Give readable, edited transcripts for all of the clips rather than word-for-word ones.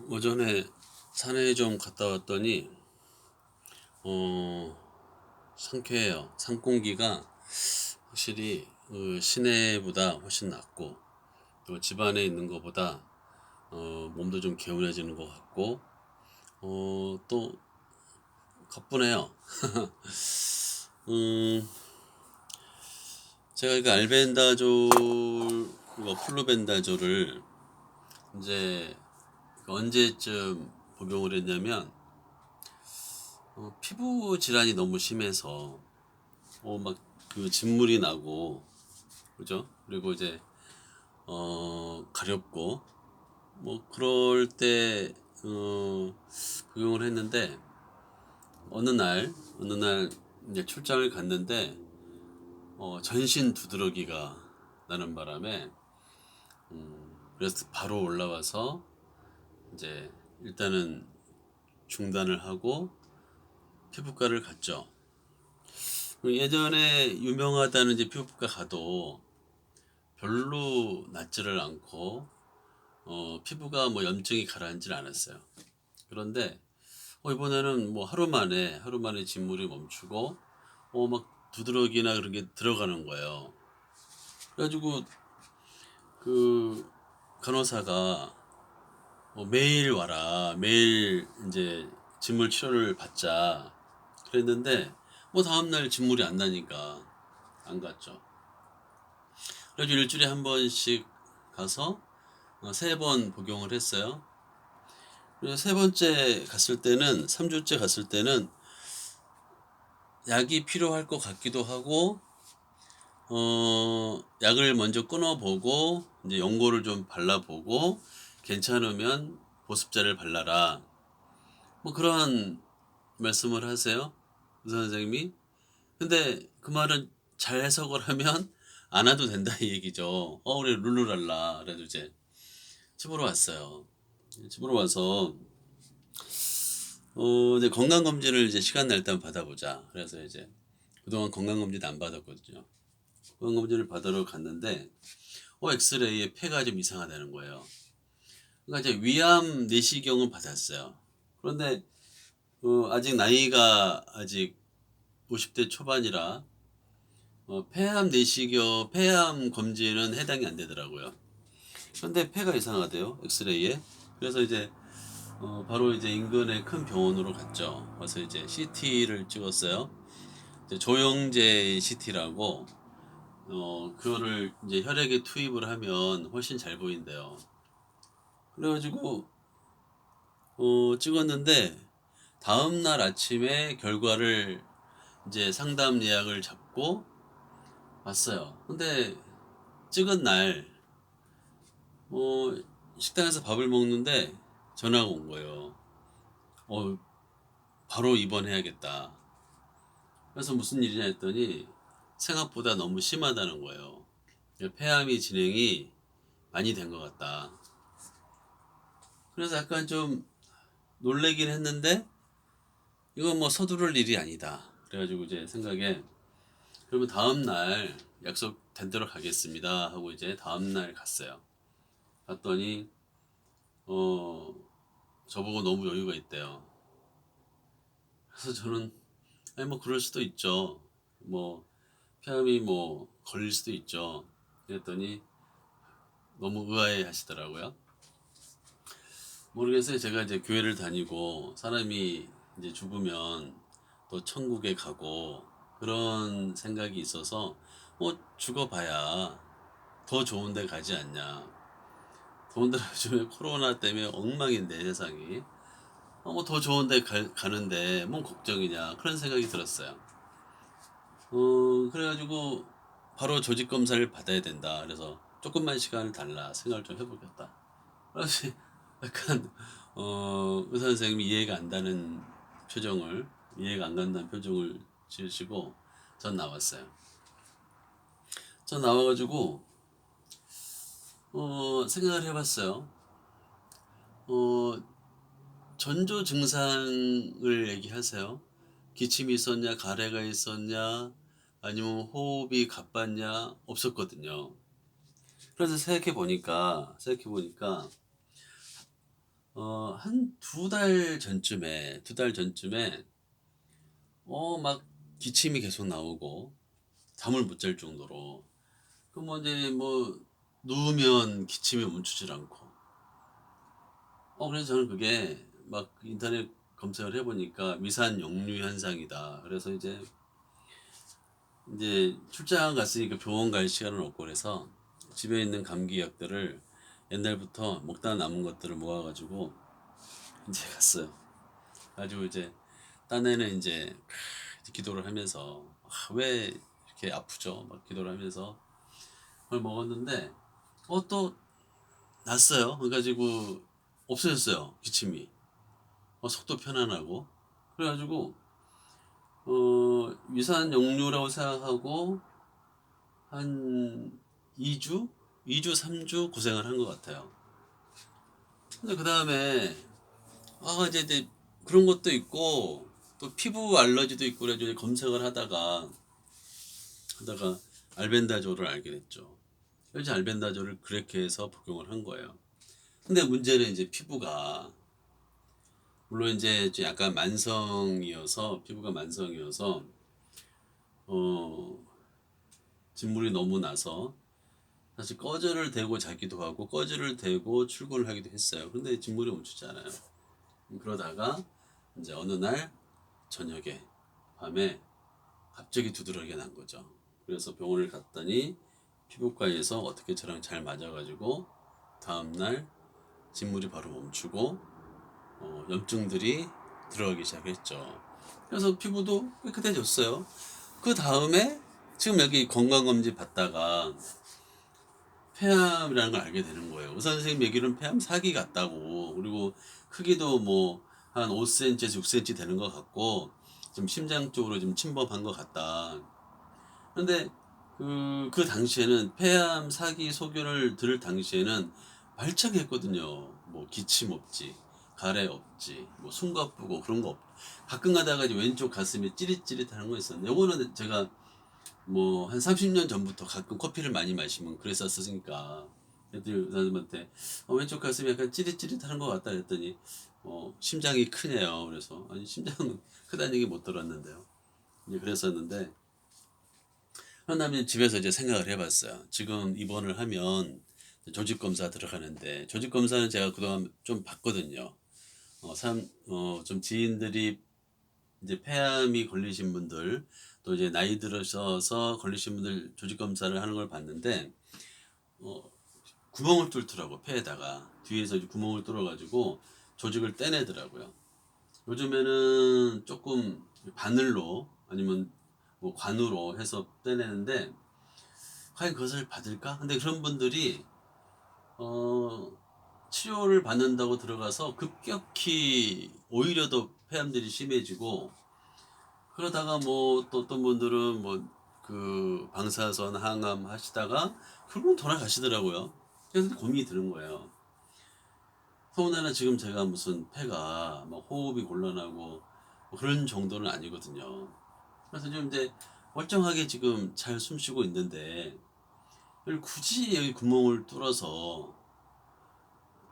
오전에 산에 좀 갔다 왔더니 어 상쾌해요. 산 공기가 확실히 그 시내보다 훨씬 낫고, 또 집안에 있는 것보다 몸도 좀 개운해지는 것 같고, 또 가뿐해요. 음 제가 그 알벤다졸, 이거 플루벤다졸을 이제 언제쯤 복용을 했냐면, 피부 질환이 너무 심해서 막 그 진물이 나고, 그죠? 그리고 이제 가렵고 뭐 그럴 때 복용을 했는데, 어느 날 이제 출장을 갔는데 전신 두드러기가 나는 바람에, 그래서 바로 올라와서 이제 일단은 중단을 하고 피부과를 갔죠. 예전에 유명하다는 이제 피부과 가도 별로 낫지를 않고, 피부가 뭐 염증이 가라앉질 않았어요. 그런데 이번에는 뭐 하루 만에 진물이 멈추고 막 두드러기나 그런 게 들어가는 거예요. 그래가지고 그 간호사가 매일 와라, 매일 이제 진물 치료를 받자 그랬는데, 뭐 다음날 진물이 안 나니까 안 갔죠. 그래서 일주일에 한 번씩 가서 3번 복용을 했어요. 그래서 세 번째 갔을 때는, 3주째 갔을 때는 약이 필요할 것 같기도 하고, 약을 먼저 끊어보고 이제 연고를 좀 발라보고, 괜찮으면 보습제를 발라라, 뭐 그런 말씀을 하세요, 의사 선생님이. 근데 그 말은 잘 해석을 하면 안 와도 된다 이 얘기죠. 우리 룰루랄라. 그래도 이제 집으로 왔어요. 집으로 와서 이제 건강검진을 이제 시간 날 때 한번 받아보자. 그래서 이제 그동안 건강검진 안 받았거든요. 건강검진을 받으러 갔는데 엑스레이에 폐가 좀 이상하다는 거예요. 그러니까 이제 위암 내시경은 받았어요. 그런데 아직 나이가 아직 50대 초반이라 폐암 내시경, 폐암 검진은 해당이 안 되더라고요. 그런데 폐가 이상하대요, 엑스레이에. 그래서 이제 바로 이제 인근의 큰 병원으로 갔죠. 와서 이제 CT를 찍었어요. 이제 조영제 CT라고, 그거를 이제 혈액에 투입을 하면 훨씬 잘 보인대요. 그래가지고 찍었는데, 다음 날 아침에 결과를 이제 상담 예약을 잡고 왔어요. 근데 찍은 날 식당에서 밥을 먹는데 전화가 온 거예요. 어, 바로 입원해야겠다. 그래서 무슨 일이냐 했더니 생각보다 너무 심하다는 거예요. 폐암이 진행이 많이 된 것 같다. 그래서 약간 좀 놀래긴 했는데, 이건 뭐 서두를 일이 아니다. 그래가지고 이제 생각에, 그러면 다음 날 약속된 대로 가겠습니다 하고 이제 다음 날 갔어요. 갔더니 어 저보고 너무 여유가 있대요. 그래서 저는, 아니 뭐 그럴 수도 있죠. 뭐 폐암이 뭐 걸릴 수도 있죠. 그랬더니 너무 의아해 하시더라고요. 모르겠어요. 제가 이제 교회를 다니고 사람이 이제 죽으면 또 천국에 가고 그런 생각이 있어서, 뭐 죽어봐야 더 좋은 데 가지 않냐. 더군다나 요즘에 코로나 때문에 엉망인데 세상이. 뭐 더 좋은 데 가는데 뭔 걱정이냐 그런 생각이 들었어요. 그래가지고 바로 조직 검사를 받아야 된다. 그래서 조금만 시간을 달라, 생각을 좀 해보겠다. 그래서 약간 의사 선생님이 이해가 안 간다는 표정을 지으시고 전 나왔어요. 전 나와가지고 생각을 해봤어요. 어, 전조 증상을 얘기하세요. 기침이 있었냐, 가래가 있었냐, 아니면 호흡이 가빴냐, 없었거든요. 그래서 생각해 보니까 한 두 달 전쯤에 막 기침이 계속 나오고 잠을 못 잘 정도로 그 뭐 이제 뭐 누우면 기침이 멈추질 않고 그래서 저는 그게 막 인터넷 검색을 해 보니까 위산 역류 현상이다. 그래서 이제 출장 갔으니까 병원 갈 시간은 없고 그래서 집에 있는 감기약들을 옛날부터 먹다 남은 것들을 모아 가지고 이제 갔어요. 가지고 이제 딴에는 이제 기도를 하면서 왜 이렇게 아프죠? 막 기도를 하면서 그걸 먹었는데 또 났어요. 그래가지고 없어졌어요. 기침이. 속도 편안하고 그래가지고 위산 역류라고 생각하고 한 2주? 2주, 3주 고생을 한 것 같아요. 근데 그 다음에 이제 그런 것도 있고 또 피부 알러지도 있고 그래가지고 검색을 하다가 알벤다졸을 알게 됐죠. 그래서 알벤다졸을 그렇게 해서 복용을 한 거예요. 근데 문제는 이제 피부가 물론 이제 약간 피부가 만성이어서 어 진물이 너무 나서 사실 꺼즈를 대고 자기도 하고 꺼즈를 대고 출근을 하기도 했어요. 근데 진물이 멈추지 않아요. 그러다가 이제 어느 날 저녁에 밤에 갑자기 두드러기가 난 거죠. 그래서 병원을 갔더니 피부과에서 어떻게 저랑 잘 맞아가지고 다음날 진물이 바로 멈추고 염증들이 들어가기 시작했죠. 그래서 피부도 깨끗해졌어요. 그 다음에 지금 여기 건강검진 받다가 폐암이라는 걸 알게 되는 거예요. 의사 선생님 얘기로는 폐암 4기 같다고. 그리고 크기도 뭐 한 5cm에서 6cm 되는 것 같고 좀 심장 쪽으로 좀 침범한 것 같다. 근데 그 당시에는 폐암 4기 소견을 들을 당시에는 말짱했거든요. 뭐 기침 없지, 가래 없지, 뭐 숨가쁘고 그런 거 없. 가끔 가다가 이제 왼쪽 가슴이 찌릿찌릿하는 거 있었는데, 요거는 제가 뭐 한 30년 전부터 가끔 커피를 많이 마시면 그랬었으니까 애들 사람한테 왼쪽 가슴이 약간 찌릿찌릿하는 것 같다 그랬더니 심장이 크네요. 그래서 아니 심장은 크다는 얘기 못 들었는데요. 이제 그랬었는데 그런 다음에 집에서 이제 생각을 해봤어요. 지금 입원을 하면 조직 검사 들어가는데 조직 검사는 제가 그동안 좀 봤거든요. 좀 지인들이 이제 폐암이 걸리신 분들 또 이제 나이 들으셔서 걸리신 분들 조직 검사를 하는 걸 봤는데 어, 구멍을 뚫더라고. 폐에다가 뒤에서 이제 구멍을 뚫어가지고 조직을 떼내더라고요. 요즘에는 조금 바늘로 아니면 뭐 관으로 해서 떼내는데 과연 그것을 받을까? 근데 그런 분들이 어, 치료를 받는다고 들어가서 급격히 오히려 더 폐암들이 심해지고 그러다가 뭐 또 어떤 분들은 뭐 그 방사선 항암 하시다가 결국은 돌아가시더라고요. 그래서 고민이 드는 거예요. 더군다나 지금 제가 무슨 폐가 막 호흡이 곤란하고 뭐 그런 정도는 아니거든요. 그래서 지금 이제 멀쩡하게 지금 잘 숨쉬고 있는데 이걸 굳이 여기 구멍을 뚫어서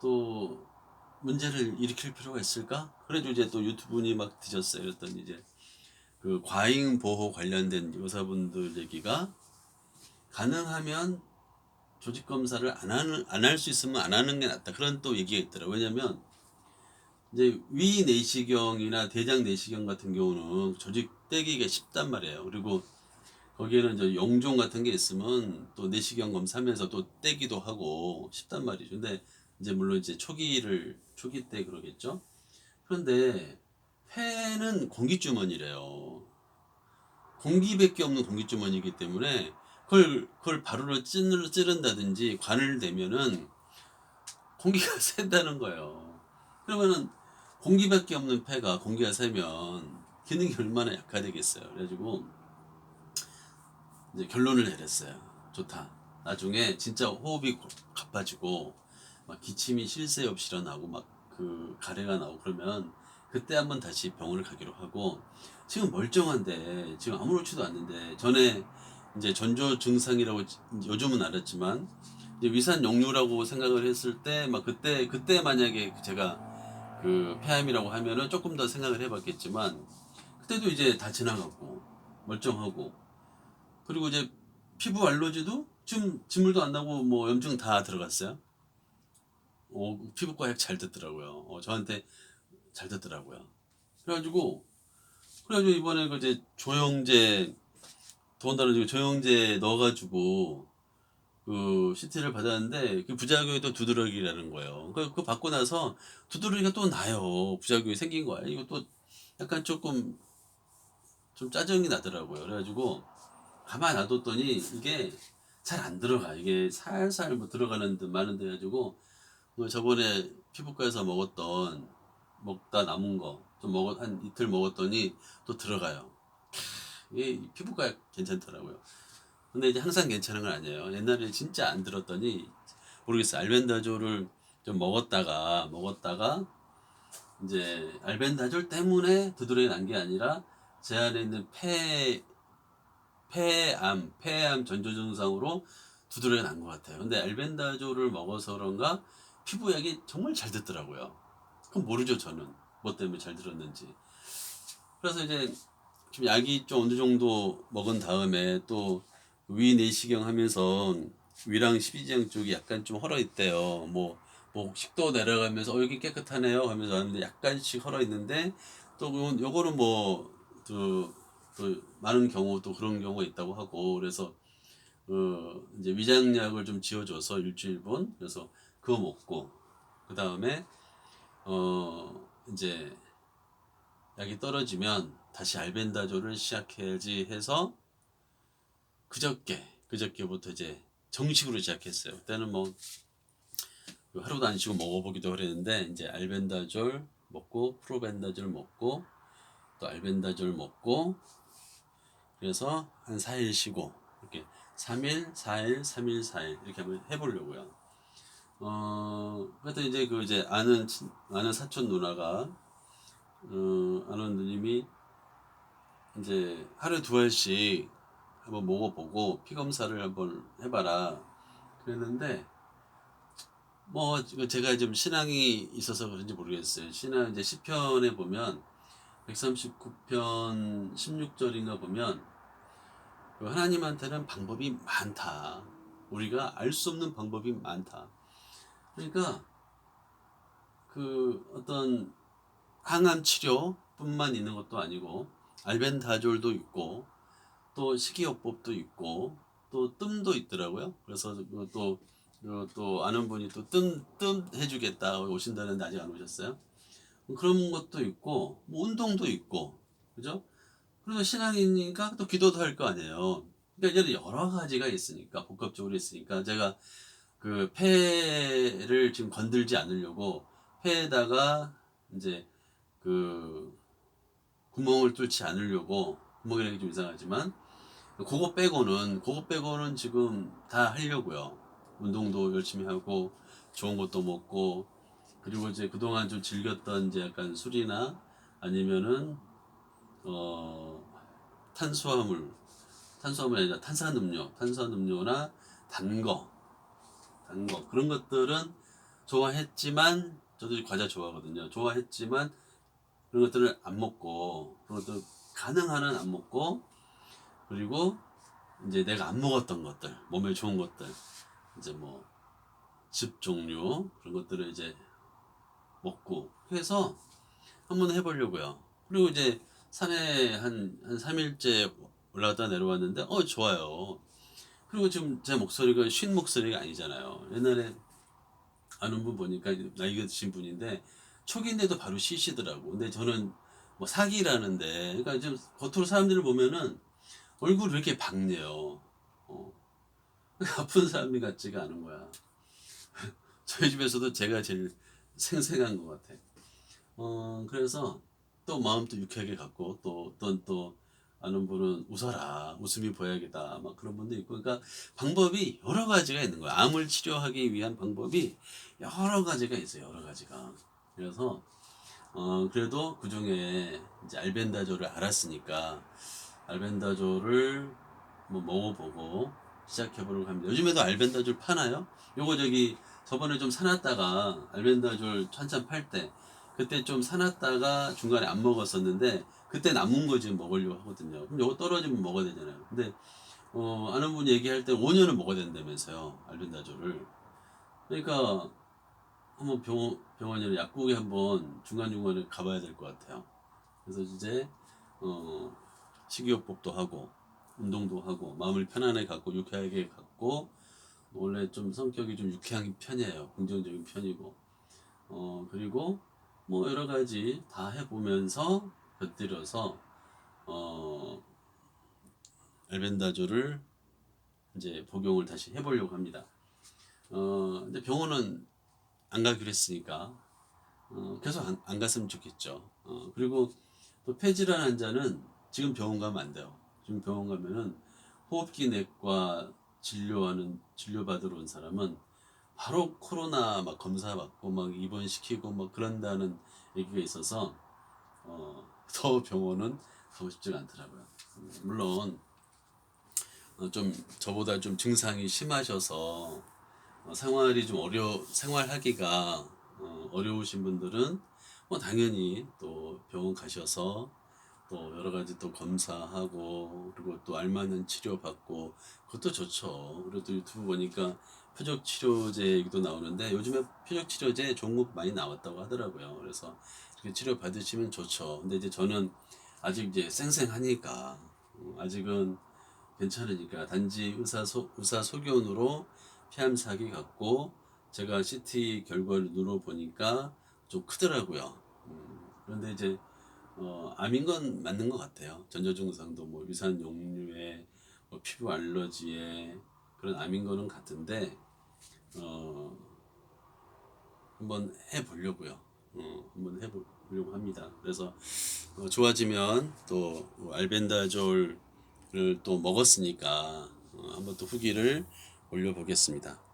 또 문제를 일으킬 필요가 있을까? 그래도 이제 또 유튜브니 막 뒤졌어요. 그랬더니 이제 그 과잉 보호 관련된 의사분들 얘기가 가능하면 조직 검사를 안 할 수 있으면 안 하는 게 낫다. 그런 또 얘기가 있더라고요. 왜냐면 이제 위 내시경이나 대장 내시경 같은 경우는 조직 떼기가 쉽단 말이에요. 그리고 거기에는 이제 용종 같은 게 있으면 또 내시경 검사하면서 또 떼기도 하고 쉽단 말이죠. 근데 이제 물론 이제 초기 때 그러겠죠. 그런데 폐는 공기주머니래요. 공기밖에 없는 공기주머니이기 때문에 그걸 바로로 찌른다든지 관을 대면은 공기가 샌다는 거예요. 그러면은 공기밖에 없는 폐가 공기가 새면 기능이 얼마나 약화되겠어요. 그래가지고 이제 결론을 내렸어요. 좋다. 나중에 진짜 호흡이 가빠지고 막 기침이 쉴 새 없이 일어나고 막 그 가래가 나오고 그러면 그때 한번 다시 병원을 가기로 하고 지금 멀쩡한데 지금 아무렇지도 않는데 전에 이제 전조 증상이라고 요즘은 알았지만 이제 위산 역류라고 생각을 했을 때 막 그때 만약에 제가 그 폐암이라고 하면은 조금 더 생각을 해봤겠지만 그때도 이제 다 지나갔고 멀쩡하고 그리고 이제 피부 알러지도 좀 진물도 안 나고 뭐 염증 다 들어갔어요. 피부과 약 잘 듣더라고요. 저한테 잘 듣더라고요. 그래가지고 이번에 그 이제 조영제 더군다나 지금 조영제 넣어가지고 그 CT를 받았는데 그 부작용이 또 두드러기라는 거예요. 그거 받고 나서 두드러기가 또 나요. 부작용이 생긴 거야. 이거 또 약간 조금 좀 짜증이 나더라고요. 그래가지고 가만 놔뒀더니 이게 잘 안 들어가. 이게 살살 뭐 들어가는 듯 마는 듯 해가지고 뭐 저번에 피부과에서 먹다 남은 거 좀 한 이틀 먹었더니 또 들어가요. 이게 피부과 괜찮더라고요. 근데 이제 항상 괜찮은 건 아니에요. 옛날에 진짜 안 들었더니 모르겠어요. 알벤다졸을 좀 먹었다가 이제 알벤다졸 때문에 두드러기 난 게 아니라 제 안에 있는 폐암 전조 증상으로 두드러기 난 것 같아요. 근데 알벤다졸을 먹어서 그런가 피부약이 정말 잘 듣더라고요. 그럼 모르죠, 저는. 뭐 때문에 잘 들었는지. 그래서 이제 좀 약이 좀 어느 정도 먹은 다음에 또 위 내시경 하면서 위랑 십이지장 쪽이 약간 좀 헐어 있대요. 뭐 식도 내려가면서 여기 깨끗하네요 하면서 하는데 약간씩 헐어 있는데 또 요거는 또 많은 경우 또 그런 경우가 있다고 하고 그래서 이제 위장약을 좀 지어줘서 일주일분 그래서 그거 먹고 그 다음에 이제 약이 떨어지면 다시 알벤다졸을 시작해야지 해서 그저께부터 이제 정식으로 시작했어요. 그때는 뭐 하루도 안 쉬고 먹어보기도 그랬는데 이제 알벤다졸 먹고 프로벤다졸 먹고 또 알벤다졸 먹고 그래서 한 4일 쉬고 이렇게 3일, 4일, 3일, 4일 이렇게 한번 해보려고요. 하여튼 이제 이제 아는 사촌 누나가 아는 누님이 이제 하루에 2알씩 한번 먹어보고 피 검사를 한번 해봐라 그랬는데 뭐 제가 좀 신앙이 있어서 그런지 모르겠어요. 신앙 이제 시편에 보면 139편 16절인가 보면 하나님한테는 방법이 많다. 우리가 알 수 없는 방법이 많다. 그러니까 그 어떤 항암 치료뿐만 있는 것도 아니고 알벤다졸도 있고 또 식이요법도 있고 또 뜸도 있더라고요. 그래서 또 아는 분이 또 뜸 해주겠다 오신다는데 아직 안 오셨어요. 그런 것도 있고 뭐 운동도 있고 그죠? 그래서 신앙이니까 또 기도도 할 거 아니에요. 그러니까 이제 여러 가지가 있으니까 복합적으로 있으니까 제가 그 폐를 지금 건들지 않으려고 폐에다가 이제 그 구멍을 뚫지 않으려고 구멍이라는 게 좀 이상하지만 그거 빼고는 지금 다 하려고요. 운동도 열심히 하고 좋은 것도 먹고 그리고 이제 그동안 좀 즐겼던 이제 약간 술이나 아니면은 어 탄수화물이 아니라 탄산음료나 단 거 그런 것들은 좋아했지만 저도 과자 좋아하거든요. 좋아했지만 그런 것들을 안 먹고 그런 것들 가능한 한 안 먹고 그리고 이제 내가 안 먹었던 것들 몸에 좋은 것들 이제 뭐 즙 종류 그런 것들을 이제 먹고 해서 한번 해보려고요. 그리고 이제 산에 한 3일째 올라갔다 내려왔는데 좋아요. 그리고 지금 제 목소리가 쉰 목소리가 아니잖아요. 옛날에 아는 분 보니까 나이가 드신 분인데 초기인데도 바로 쉬시더라고. 근데 저는 뭐 사기라는데 그러니까 좀 겉으로 사람들을 보면은 얼굴이 왜 이렇게 밝네요. 어. 아픈 사람이 같지가 않은 거야. 저희 집에서도 제가 제일 생생한 것 같아. 그래서 또 마음도 유쾌하게 갖고 또 어떤 또 아는 분은 웃어라 웃음이 보약이다 막 그런 분도 있고 그러니까 방법이 여러 가지가 있는 거야. 암을 치료하기 위한 방법이 여러 가지가 있어요. 여러 가지가. 그래서 그래도 그 중에 이제 알벤다졸을 알았으니까 알벤다졸을 뭐 먹어보고 시작해보려고 합니다. 요즘에도 알벤다졸 파나요? 요거 저번에 좀 사놨다가 알벤다졸 한참 팔 때 그때 좀 사놨다가 중간에 안 먹었었는데 그때 남은 거 지금 먹으려고 하거든요. 그럼 요거 떨어지면 먹어야 되잖아요. 근데 아는 분 얘기할 때 5년은 먹어야 된다면서요, 알벤다졸을. 그러니까 한번 병원이나 약국에 한번 중간중간에 가봐야 될 것 같아요. 그래서 이제 어, 식이요법도 하고 운동도 하고 마음을 편안하게 갖고 유쾌하게 갖고, 원래 좀 성격이 좀 유쾌한 편이에요. 긍정적인 편이고 그리고 뭐 여러 가지 다 해보면서 곁들여서 어, 알벤다졸을 이제 복용을 다시 해보려고 합니다. 근데 병원은 안 가기로 했으니까 계속 안 갔으면 좋겠죠. 그리고 또 폐질환 환자는 지금 병원 가면 안 돼요. 지금 병원 가면은 호흡기 내과 진료받으러 온 사람은 바로 코로나 막 검사 받고 막 입원시키고 막 그런다는 얘기가 있어서 더 병원은 가고 싶지가 않더라고요. 물론 좀 저보다 좀 증상이 심하셔서 생활이 좀 생활하기가 어려우신 분들은 뭐 당연히 또 병원 가셔서 또 여러 가지 또 검사하고 그리고 또 알맞은 치료 받고 그것도 좋죠. 그리고 또 유튜브 보니까 표적 치료제 얘기도 나오는데 요즘에 표적 치료제 종목 많이 나왔다고 하더라고요. 그래서 이렇게 치료 받으시면 좋죠. 근데 이제 저는 아직 이제 쌩쌩하니까 아직은 괜찮으니까 단지 의사 소견으로 폐암 사기 같고, 제가 CT 결과를 눌러보니까 좀 크더라고요. 그런데 이제 암인 건 맞는 것 같아요. 전조 증상도 뭐 위산 역류에 뭐 피부 알러지에 그런 암인 거는 같은데 어, 한번 해보려고요. 한번 해보려고 합니다. 그래서 좋아지면 또 알벤다졸을 또 먹었으니까 한번 또 후기를 올려보겠습니다.